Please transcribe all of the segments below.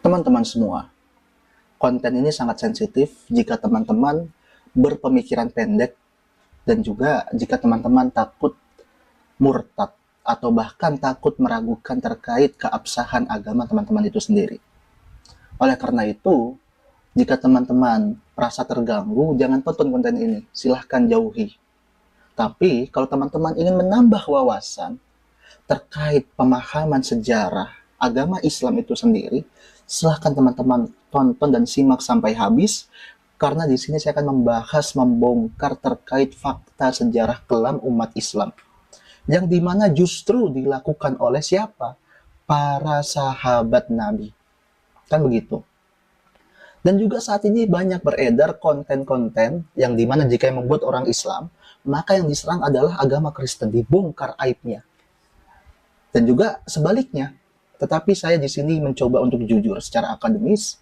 Teman-teman semua, konten ini sangat sensitif jika teman-teman berpemikiran pendek dan juga jika teman-teman takut murtad atau bahkan takut meragukan terkait keabsahan agama teman-teman itu sendiri. Oleh karena itu, jika teman-teman merasa terganggu, jangan tonton konten ini, silahkan jauhi. Tapi kalau teman-teman ingin menambah wawasan terkait pemahaman sejarah agama Islam itu sendiri, silahkan teman-teman tonton dan simak sampai habis, karena di sini saya akan membongkar terkait fakta sejarah kelam umat Islam, yang dimana justru dilakukan oleh siapa? Para sahabat Nabi. Kan begitu. Dan juga saat ini banyak beredar konten-konten yang dimana jika yang membuat orang Islam, maka yang diserang adalah agama Kristen, dibongkar aibnya. Dan juga sebaliknya. Tetapi saya di sini mencoba untuk jujur secara akademis.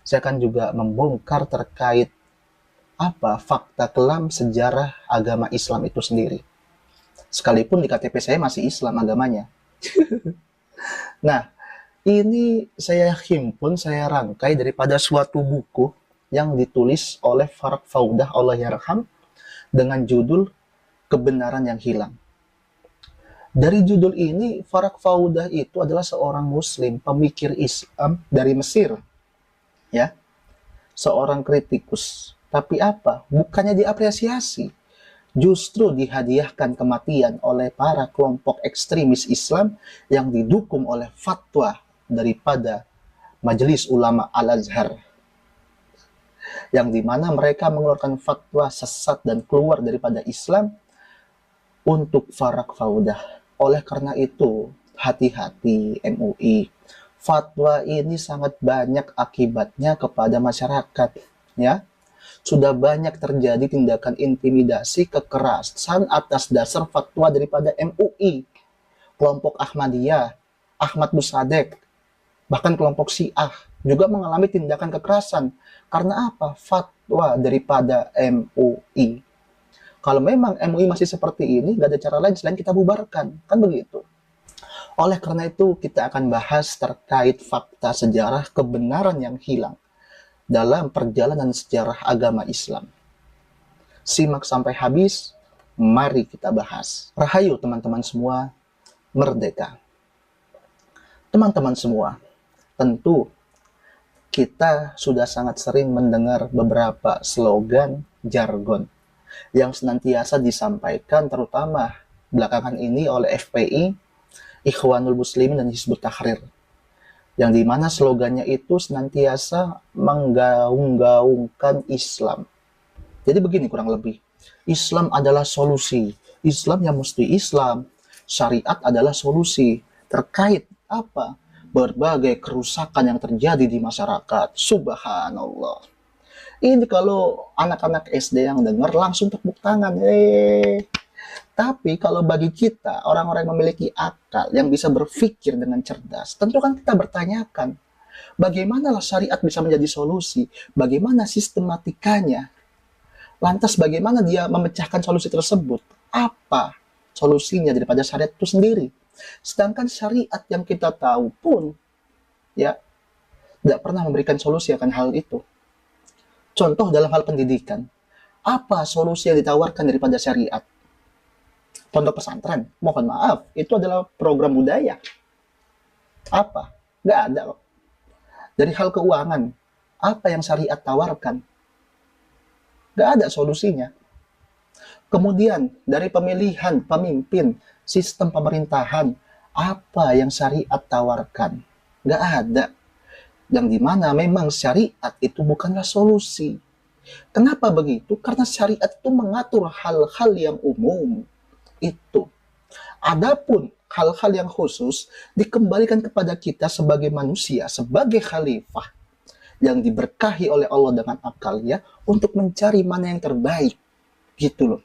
Saya akan juga membongkar terkait fakta kelam sejarah agama Islam itu sendiri. Sekalipun di KTP saya masih Islam agamanya. Nah, ini saya himpun, saya rangkai daripada suatu buku yang ditulis oleh Farak Faudah Allah yarham dengan judul Kebenaran yang Hilang. Dari judul ini, Farak Faudah itu adalah seorang muslim, pemikir Islam dari Mesir. Ya, seorang kritikus. Tapi apa? Bukannya diapresiasi. Justru dihadiahkan kematian oleh para kelompok ekstremis Islam yang didukung oleh fatwa daripada Majelis Ulama Al-Azhar. Yang dimana mereka mengeluarkan fatwa sesat dan keluar daripada Islam untuk Farak Faudah. Oleh karena itu, hati-hati MUI. Fatwa ini sangat banyak akibatnya kepada masyarakat, ya. Sudah banyak terjadi tindakan intimidasi, kekerasan atas dasar fatwa daripada MUI, kelompok Ahmadiyah, Ahmad Musadek, bahkan kelompok Syiah juga mengalami tindakan kekerasan. Karena apa? Fatwa daripada MUI. Kalau memang MUI masih seperti ini, gak ada cara lain selain kita bubarkan. Kan begitu. Oleh karena itu, kita akan bahas terkait fakta sejarah kebenaran yang hilang dalam perjalanan sejarah agama Islam. Simak sampai habis, mari kita bahas. Rahayu teman-teman semua, merdeka. Teman-teman semua, tentu kita sudah sangat sering mendengar beberapa slogan, jargon yang senantiasa disampaikan terutama belakangan ini oleh FPI, Ikhwanul Muslimin dan Hizbut Tahrir. Yang dimana slogannya itu senantiasa menggaung-gaungkan Islam. Jadi begini kurang lebih, Islam adalah solusi, Islam yang mesti Islam, syariat adalah solusi terkait apa? Berbagai kerusakan yang terjadi di masyarakat. Subhanallah. Ini kalau anak-anak SD yang dengar langsung tepuk tangan. Tapi kalau bagi kita, orang-orang yang memiliki akal, yang bisa berpikir dengan cerdas, tentu kan kita bertanyakan, bagaimanalah syariat bisa menjadi solusi? Bagaimana sistematikanya? Lantas bagaimana dia memecahkan solusi tersebut? Apa solusinya daripada syariat itu sendiri? Sedangkan syariat yang kita tahu pun, ya, tidak pernah memberikan solusi akan hal itu. Contoh dalam hal pendidikan, apa solusi yang ditawarkan daripada syariat? Pondok pesantren, mohon maaf, itu adalah program budaya. Apa? Nggak ada loh. Dari hal keuangan, apa yang syariat tawarkan? Nggak ada solusinya. Kemudian, dari pemilihan pemimpin, sistem pemerintahan, apa yang syariat tawarkan? Nggak ada. Yang dimana memang syariat itu bukanlah solusi. Kenapa begitu? Karena syariat itu mengatur hal-hal yang umum. Itu. Adapun hal-hal yang khusus dikembalikan kepada kita sebagai manusia, sebagai khalifah yang diberkahi oleh Allah dengan akalnya untuk mencari mana yang terbaik. Gitu loh.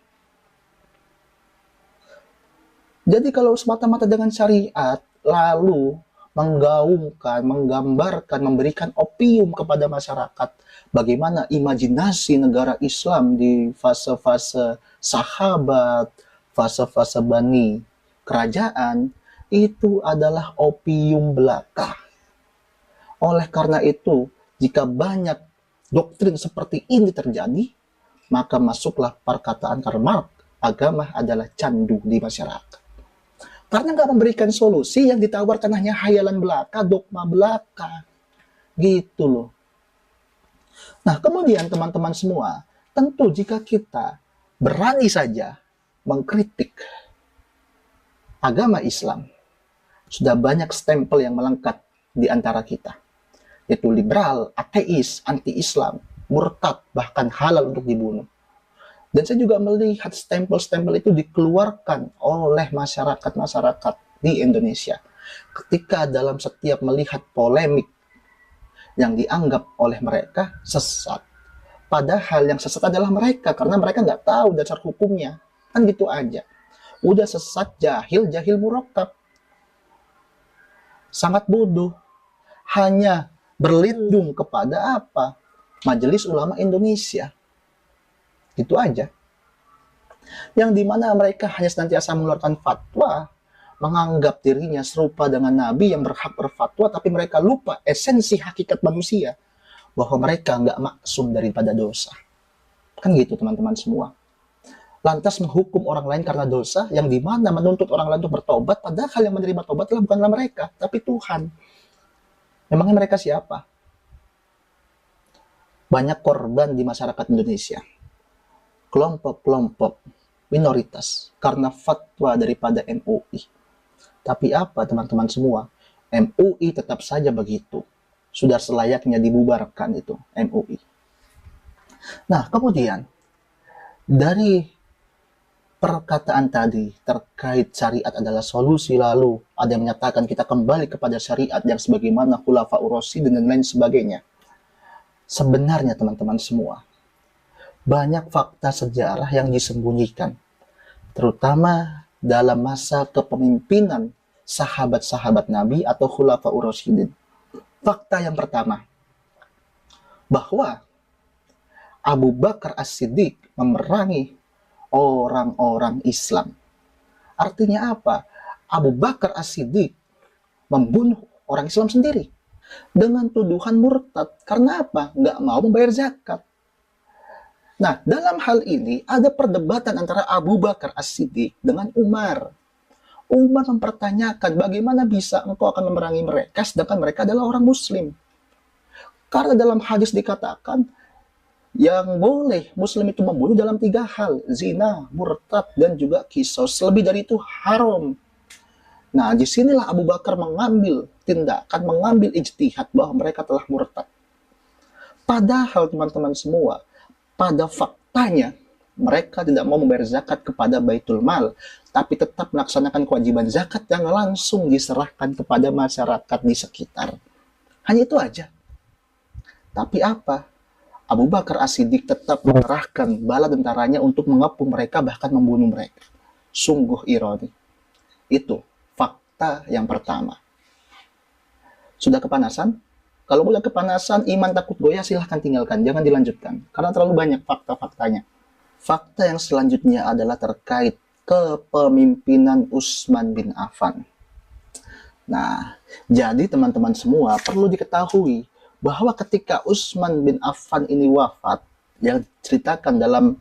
Jadi kalau semata-mata dengan syariat, lalu menggaungkan, menggambarkan, memberikan opium kepada masyarakat, bagaimana imajinasi negara Islam di fase-fase sahabat, fase-fase bani kerajaan, itu adalah opium belaka. Oleh karena itu, jika banyak doktrin seperti ini terjadi, maka masuklah perkataan Karl Marx, agama adalah candu di masyarakat. Karena nggak memberikan solusi, yang ditawarkan hanya hayalan belaka, dogma belaka. Gitu loh. Nah, kemudian teman-teman semua, tentu jika kita berani saja mengkritik agama Islam, sudah banyak stempel yang melekat di antara kita, yaitu liberal, ateis, anti-Islam, murtad, bahkan halal untuk dibunuh. Dan saya juga melihat stempel-stempel itu dikeluarkan oleh masyarakat-masyarakat di Indonesia ketika dalam setiap melihat polemik yang dianggap oleh mereka sesat. Padahal yang sesat adalah mereka, karena mereka nggak tahu dasar hukumnya. Kan gitu aja. Udah sesat, jahil, jahil murakkab. Sangat bodoh. Hanya berlindung kepada apa? Majelis Ulama Indonesia. Itu aja. Yang dimana mereka hanya senantiasa mengeluarkan fatwa, menganggap dirinya serupa dengan Nabi yang berhak berfatwa, tapi mereka lupa esensi hakikat manusia, bahwa mereka nggak maksum daripada dosa. Kan gitu teman-teman semua. Lantas menghukum orang lain karena dosa, yang dimana menuntut orang lain untuk bertobat, padahal yang menerima tobat adalah bukanlah mereka, tapi Tuhan. Memangnya mereka siapa? Banyak korban di masyarakat Indonesia, kelompok-kelompok minoritas karena fatwa daripada MUI. Tapi apa teman-teman semua? MUI tetap saja begitu. Sudah selayaknya dibubarkan itu MUI. Nah, kemudian dari perkataan tadi terkait syariat adalah solusi, lalu ada yang menyatakan kita kembali kepada syariat yang sebagaimana Khulafaur Rasyidin dan lain sebagainya. Sebenarnya teman-teman semua, banyak fakta sejarah yang disembunyikan, terutama dalam masa kepemimpinan sahabat-sahabat Nabi atau Khulafaur Rasyidin. Fakta yang pertama, bahwa Abu Bakar As-Siddiq memerangi orang-orang Islam. Artinya apa? Abu Bakar As-Siddiq membunuh orang Islam sendiri dengan tuduhan murtad. Karena apa? Nggak mau membayar zakat. Nah, dalam hal ini ada perdebatan antara Abu Bakar As-Siddiq dengan Umar. Umar mempertanyakan bagaimana bisa engkau akan memerangi mereka sedangkan mereka adalah orang Muslim. Karena dalam hadis dikatakan yang boleh Muslim itu membunuh dalam 3 hal, zina, murtad, dan juga kisos. Lebih dari itu haram. Nah, disinilah Abu Bakar mengambil tindakan, mengambil ijtihad bahwa mereka telah murtad. Padahal teman-teman semua, pada faktanya mereka tidak mau membayar zakat kepada Baitul Mal, tapi tetap melaksanakan kewajiban zakat yang langsung diserahkan kepada masyarakat di sekitar. Hanya itu aja. Tapi apa? Abu Bakar As-Siddiq tetap mengerahkan bala tentaranya untuk mengepung mereka, bahkan membunuh mereka. Sungguh ironi. Itu fakta yang pertama. Sudah kepanasan? Kalau udah kepanasan, iman takut goyah, silahkan tinggalkan. Jangan dilanjutkan. Karena terlalu banyak fakta-faktanya. Fakta yang selanjutnya adalah terkait kepemimpinan Utsman bin Affan. Nah, jadi teman-teman semua perlu diketahui bahwa ketika Utsman bin Affan ini wafat, yang diceritakan dalam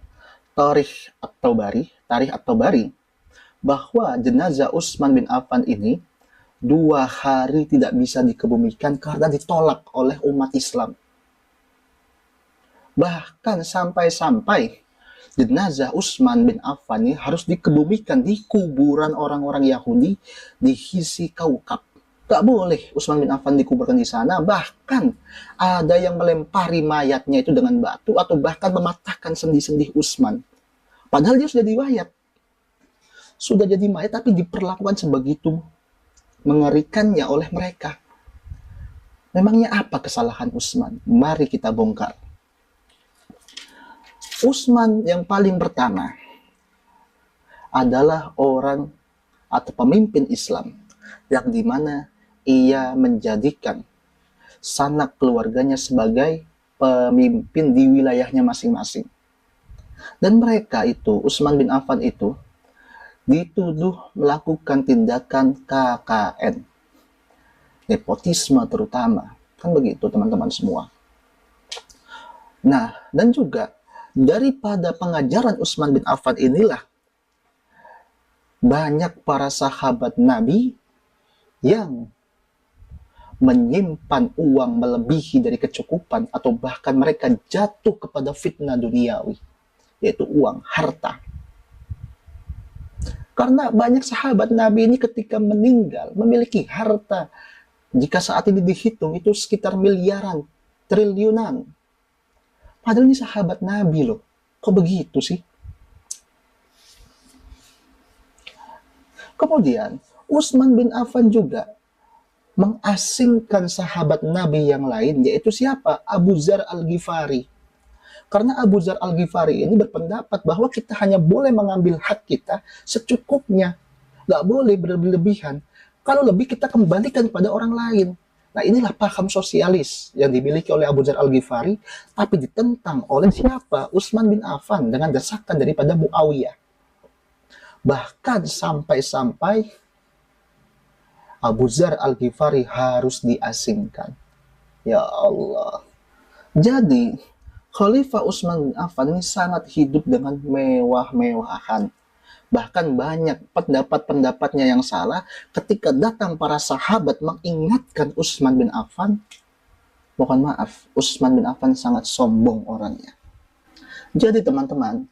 Tarikh At-Tabari, bahwa jenazah Utsman bin Affan ini 2 hari tidak bisa dikebumikan karena ditolak oleh umat Islam. Bahkan sampai-sampai jenazah Utsman bin Affan ini harus dikebumikan di kuburan orang-orang Yahudi di Hisi Kaukab. Gak boleh Utsman bin Affan dikuburkan di sana. Bahkan ada yang melempari mayatnya itu dengan batu atau bahkan mematahkan sendi-sendi Utsman. Padahal dia sudah diwayat. Sudah jadi mayat tapi diperlakukan sebegitu mengerikannya oleh mereka. Memangnya apa kesalahan Utsman? Mari kita bongkar. Utsman yang paling pertama adalah orang atau pemimpin Islam yang dimana ia menjadikan sanak keluarganya sebagai pemimpin di wilayahnya masing-masing. Dan mereka itu, Utsman bin Affan itu, dituduh melakukan tindakan KKN, nepotisme terutama. Kan begitu teman-teman semua. Nah, dan juga daripada pengajaran Utsman bin Affan inilah banyak para sahabat Nabi yang menyimpan uang melebihi dari kecukupan atau bahkan mereka jatuh kepada fitnah duniawi, yaitu uang, harta. Karena banyak sahabat Nabi ini ketika meninggal memiliki harta, jika saat ini dihitung itu sekitar miliaran, triliunan. Padahal ini sahabat Nabi loh. Kok begitu sih? Kemudian Utsman bin Affan juga mengasingkan sahabat Nabi yang lain, yaitu siapa? Abu Dzar Al-Ghifari. Karena Abu Dzar Al-Ghifari ini berpendapat bahwa kita hanya boleh mengambil hak kita secukupnya. Nggak boleh berlebihan. Kalau lebih kita kembalikan kepada orang lain. Nah, inilah paham sosialis yang dimiliki oleh Abu Dzar Al-Ghifari, tapi ditentang oleh siapa? Utsman bin Affan dengan desakan daripada Muawiyah. Bahkan sampai-sampai Abu Dzar Al-Ghifari harus diasingkan. Ya Allah. Jadi, Khalifah Utsman bin Affan ini sangat hidup dengan mewah-mewahan. Bahkan banyak pendapat-pendapatnya yang salah ketika datang para sahabat mengingatkan Utsman bin Affan. Mohon maaf, Utsman bin Affan sangat sombong orangnya. Jadi teman-teman,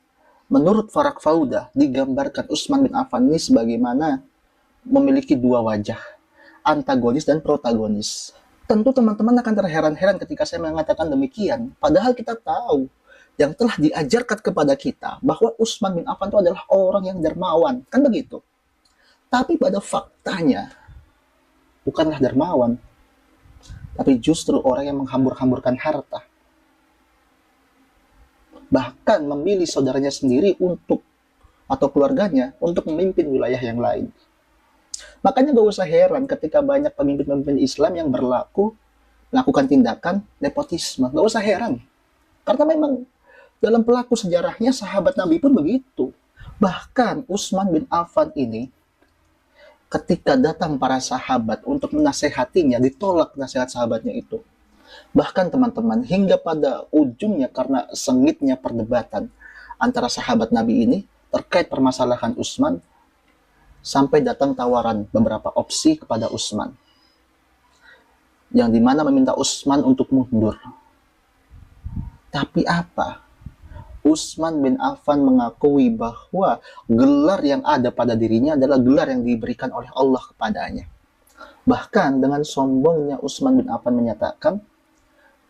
menurut Farak Fauda, digambarkan Utsman bin Affan ini sebagaimana memiliki dua wajah, antagonis dan protagonis. Tentu teman-teman akan terheran-heran ketika saya mengatakan demikian. Padahal kita tahu yang telah diajarkan kepada kita bahwa Utsman bin Affan itu adalah orang yang dermawan. Kan begitu? Tapi pada faktanya, bukanlah dermawan, tapi justru orang yang menghambur-hamburkan harta. Bahkan memilih saudaranya sendiri untuk, atau keluarganya, untuk memimpin wilayah yang lain. Makanya gak usah heran ketika banyak pemimpin-pemimpin Islam yang melakukan tindakan nepotisme. Gak usah heran. Karena memang dalam pelaku sejarahnya sahabat Nabi pun begitu. Bahkan Utsman bin Affan ini ketika datang para sahabat untuk menasehatinya, ditolak nasihat sahabatnya itu. Bahkan teman-teman, hingga pada ujungnya karena sengitnya perdebatan antara sahabat Nabi ini terkait permasalahan Utsman, sampai datang tawaran beberapa opsi kepada Utsman, yang dimana meminta Utsman untuk mundur. Tapi apa? Utsman bin Affan mengakui bahwa gelar yang ada pada dirinya adalah gelar yang diberikan oleh Allah kepadanya. Bahkan dengan sombongnya Utsman bin Affan menyatakan,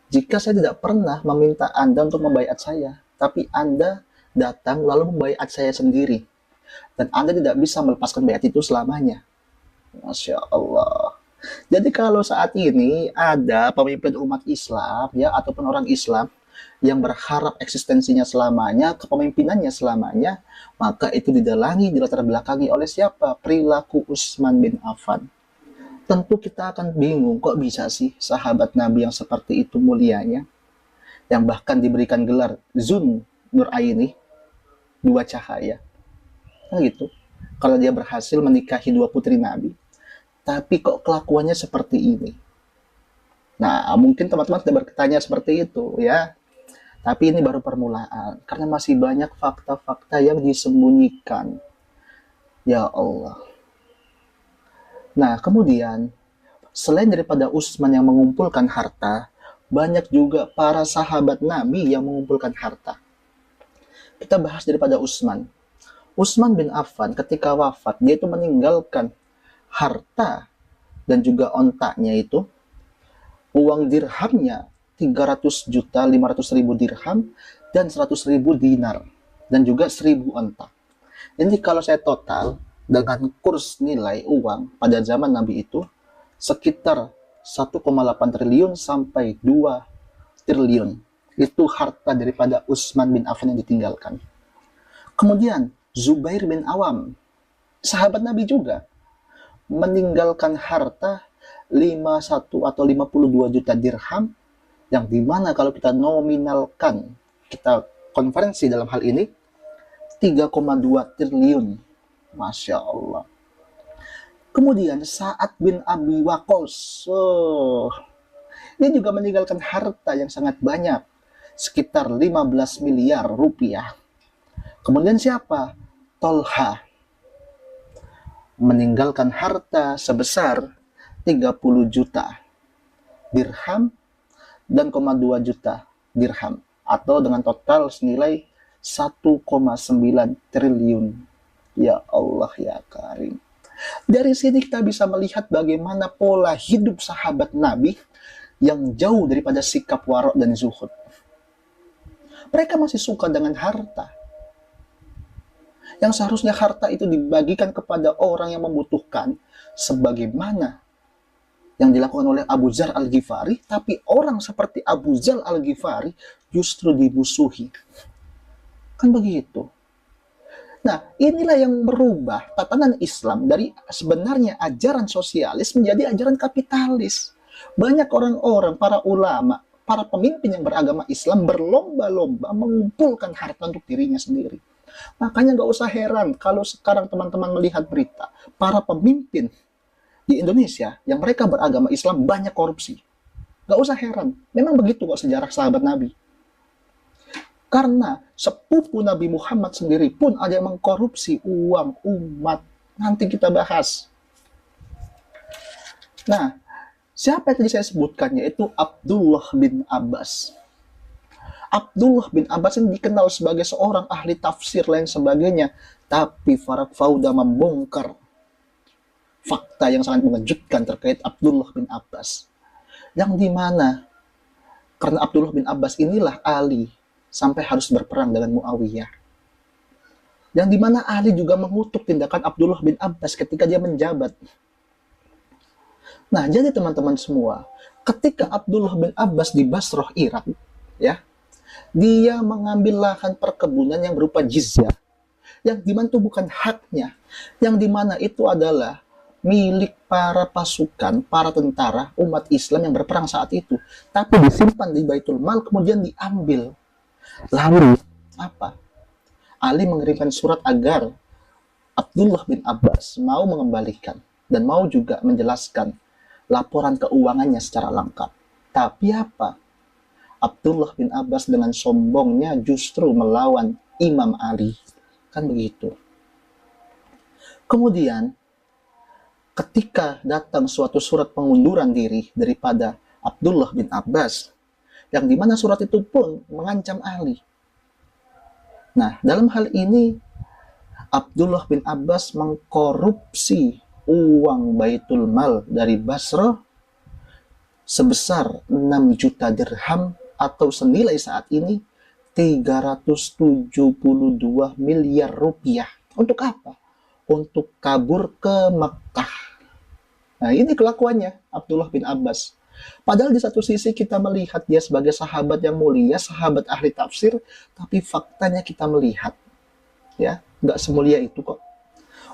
jika saya tidak pernah meminta Anda untuk membaiat saya, tapi Anda datang lalu membaiat saya sendiri, dan Anda tidak bisa melepaskan baiat itu selamanya. Masya Allah. Jadi kalau saat ini ada pemimpin umat Islam ya ataupun orang Islam yang berharap eksistensinya selamanya, kepemimpinannya selamanya, maka itu didalangi, dilatar belakangi oleh siapa? Perilaku Utsman bin Affan. Tentu kita akan bingung, kok bisa sih sahabat Nabi yang seperti itu mulianya, yang bahkan diberikan gelar Zun Nuraini, dua cahaya. Nah gitu. Kalau dia berhasil menikahi dua putri Nabi, tapi kok kelakuannya seperti ini? Nah, mungkin teman-teman sudah bertanya seperti itu ya. Tapi ini baru permulaan, karena masih banyak fakta-fakta yang disembunyikan. Ya Allah. Nah, kemudian, selain daripada Utsman yang mengumpulkan harta, banyak juga para sahabat Nabi yang mengumpulkan harta. Kita bahas daripada Utsman. Utsman bin Affan ketika wafat, dia itu meninggalkan harta dan juga ontaknya itu, uang dirhamnya 300.500.000 dirham dan 100.000 dinar dan juga 1.000 ontak. Ini kalau saya total dengan kurs nilai uang pada zaman Nabi itu sekitar 1,8 triliun sampai 2 triliun. Itu harta daripada Utsman bin Affan yang ditinggalkan. Kemudian Zubair bin Awam, sahabat Nabi juga, meninggalkan harta 51 atau 52 juta dirham, yang dimana kalau kita nominalkan, kita konferensi dalam hal ini, 3,2 triliun. Masya Allah. Kemudian Sa'ad bin Abi Waqqas, Dia juga meninggalkan harta yang sangat banyak, sekitar 15 miliar rupiah. Kemudian siapa? Tolha meninggalkan harta sebesar 30 juta dirham dan 2 juta dirham, atau dengan total senilai 1,9 triliun. Ya Allah ya Karim. Dari sini kita bisa melihat bagaimana pola hidup sahabat Nabi yang jauh daripada sikap warok dan zuhud. Mereka masih suka dengan harta. Yang seharusnya harta itu dibagikan kepada orang yang membutuhkan, sebagaimana yang dilakukan oleh Abu Dzar Al-Ghifari, tapi orang seperti Abu Dzar Al-Ghifari justru dimusuhi. Kan begitu. Nah, inilah yang merubah tatanan Islam dari sebenarnya ajaran sosialis menjadi ajaran kapitalis. Banyak orang-orang, para ulama, para pemimpin yang beragama Islam berlomba-lomba mengumpulkan harta untuk dirinya sendiri. Makanya nggak usah heran kalau sekarang teman-teman melihat berita, para pemimpin di Indonesia yang mereka beragama Islam banyak korupsi. Nggak usah heran, memang begitu kok sejarah sahabat Nabi. Karena sepupu Nabi Muhammad sendiri pun ada yang mengkorupsi uang umat. Nanti kita bahas. Nah, siapa yang tadi saya sebutkan, yaitu Abdullah bin Abbas. Abdullah bin Abbas ini dikenal sebagai seorang ahli tafsir lain sebagainya, tapi Farak Fauda membongkar fakta yang sangat mengejutkan terkait Abdullah bin Abbas, yang dimana karena Abdullah bin Abbas inilah Ali sampai harus berperang dengan Muawiyah, yang dimana Ali juga mengutuk tindakan Abdullah bin Abbas ketika dia menjabat. Nah, jadi teman-teman semua, ketika Abdullah bin Abbas di Basrah, Irak, ya, dia mengambil lahan perkebunan yang berupa jizyah, yang dimana itu bukan haknya, yang dimana itu adalah milik para pasukan, para tentara umat Islam yang berperang saat itu, tapi disimpan di Baitul Mal, kemudian diambil. Lalu apa? Ali mengirimkan surat agar Abdullah bin Abbas mau mengembalikan dan mau juga menjelaskan laporan keuangannya secara lengkap. Tapi apa? Abdullah bin Abbas dengan sombongnya justru melawan Imam Ali. Kan begitu. Kemudian, ketika datang suatu surat pengunduran diri daripada Abdullah bin Abbas, yang dimana surat itu pun mengancam Ali. Nah, dalam hal ini, Abdullah bin Abbas mengkorupsi uang Baitul Mal dari Basrah sebesar 6 juta dirham, atau senilai saat ini 372 miliar rupiah. Untuk apa? Untuk kabur ke Mekah. Nah, ini kelakuannya Abdullah bin Abbas. Padahal di satu sisi kita melihat dia sebagai sahabat yang mulia, sahabat ahli tafsir, tapi faktanya kita melihat, ya, nggak semulia itu kok.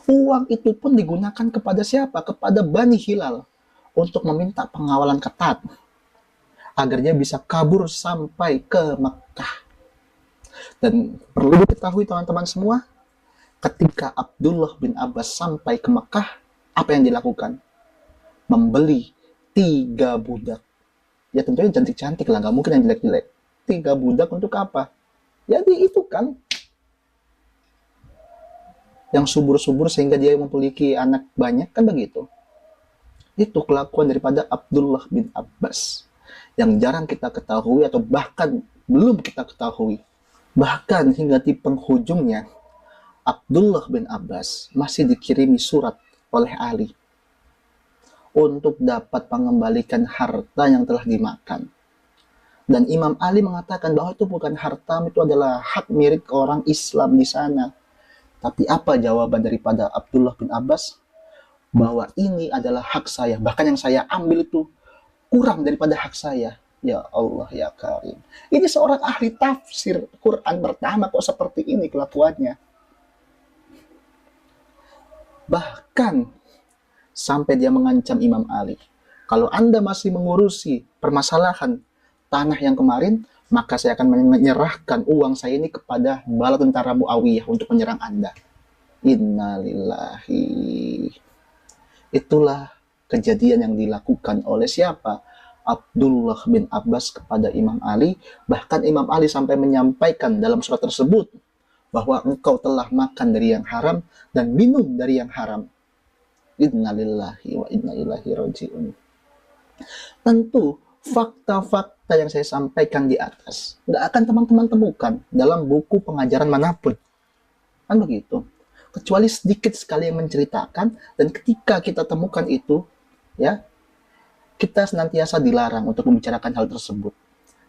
Uang itu pun digunakan kepada siapa? Kepada Bani Hilal untuk meminta pengawalan ketat agar dia bisa kabur sampai ke Mekah. Dan perlu diketahui teman-teman semua, ketika Abdullah bin Abbas sampai ke Mekah, apa yang dilakukan? Membeli 3 budak. Ya tentunya cantik-cantik lah, nggak mungkin yang jelek-jelek. 3 budak untuk apa? Jadi itu kan yang subur-subur sehingga dia memiliki anak banyak, kan begitu. Itu kelakuan daripada Abdullah bin Abbas yang jarang kita ketahui atau bahkan belum kita ketahui. Bahkan hingga di penghujungnya, Abdullah bin Abbas masih dikirimi surat oleh Ali untuk dapat mengembalikan harta yang telah dimakan. Dan Imam Ali mengatakan bahwa itu bukan harta, itu adalah hak milik orang Islam di sana. Tapi apa jawaban daripada Abdullah bin Abbas? Bahwa ini adalah hak saya, bahkan yang saya ambil itu kurang daripada hak saya. Ya Allah ya Karim. Ini seorang ahli tafsir Quran pertama kok seperti ini kelakuannya. Bahkan sampai dia mengancam Imam Ali, kalau Anda masih mengurusi permasalahan tanah yang kemarin, maka saya akan menyerahkan uang saya ini kepada bala tentara Muawiyah untuk menyerang Anda. Innalillahi. Itulah kejadian yang dilakukan oleh siapa? Abdullah bin Abbas kepada Imam Ali. Bahkan Imam Ali sampai menyampaikan dalam surat tersebut bahwa engkau telah makan dari yang haram dan minum dari yang haram. Innalillahi wa inna ilaihi raji'un. Tentu fakta-fakta yang saya sampaikan di atas nggak akan teman-teman temukan dalam buku pengajaran manapun. Kan begitu. Kecuali sedikit sekali yang menceritakan, dan ketika kita temukan itu, ya, kita senantiasa dilarang untuk membicarakan hal tersebut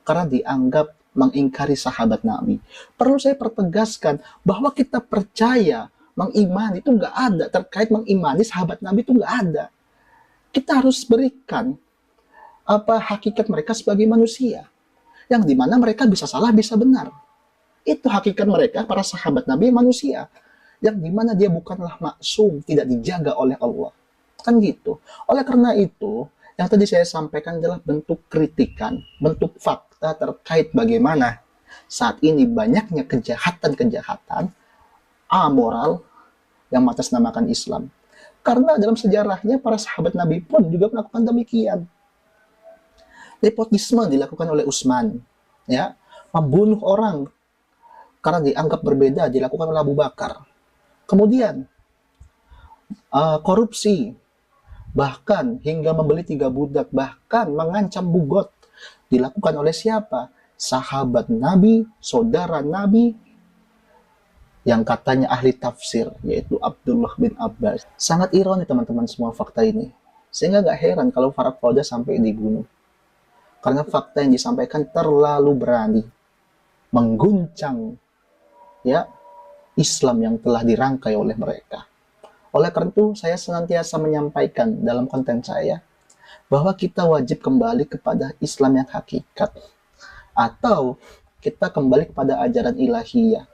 karena dianggap mengingkari sahabat Nabi. Perlu saya pertegaskan bahwa kita percaya, mengimani itu nggak ada, terkait mengimani sahabat Nabi itu nggak ada. Kita harus berikan apa hakikat mereka sebagai manusia, yang dimana mereka bisa salah, bisa benar. Itu hakikat mereka, para sahabat Nabi manusia, yang dimana dia bukanlah maksum, tidak dijaga oleh Allah. Kan gitu. Oleh karena itu, yang tadi saya sampaikan adalah bentuk kritikan, bentuk fakta terkait bagaimana saat ini banyaknya kejahatan-kejahatan amoral yang mengatasnamakan Islam. Karena dalam sejarahnya para sahabat Nabi pun juga melakukan demikian. Nepotisme dilakukan oleh Utsman, ya, membunuh orang karena dianggap berbeda dilakukan oleh Abu Bakar. Kemudian korupsi, bahkan hingga membeli 3 budak, bahkan mengancam bugot, dilakukan oleh siapa? Sahabat Nabi, saudara Nabi, yang katanya ahli tafsir, yaitu Abdullah bin Abbas. Sangat ironi teman-teman semua fakta ini. Sehingga gak heran kalau Farad Fauda sampai dibunuh. Karena fakta yang disampaikan terlalu berani, mengguncang, ya, Islam yang telah dirangkai oleh mereka. Oleh karena itu, saya senantiasa menyampaikan dalam konten saya bahwa kita wajib kembali kepada Islam yang hakikat, atau kita kembali kepada ajaran ilahiyah.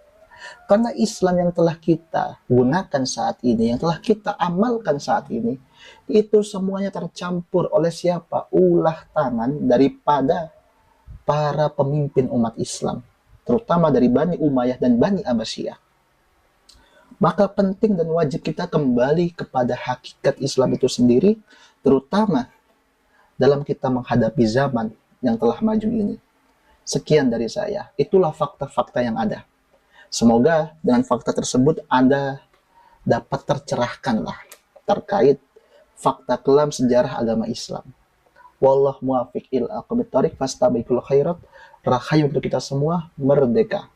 Karena Islam yang telah kita gunakan saat ini, yang telah kita amalkan saat ini, itu semuanya tercampur oleh siapa? Ulah tangan daripada para pemimpin umat Islam, terutama dari Bani Umayyah dan Bani Abbasiyah. Maka penting dan wajib kita kembali kepada hakikat Islam itu sendiri, terutama dalam kita menghadapi zaman yang telah maju ini. Sekian dari saya. Itulah fakta-fakta yang ada. Semoga dengan fakta tersebut Anda dapat tercerahkanlah terkait fakta kelam sejarah agama Islam. Wallahu muwaffiq ila aqwamit thoriq, fastabiqul khairat. Rahayu untuk kita semua, merdeka.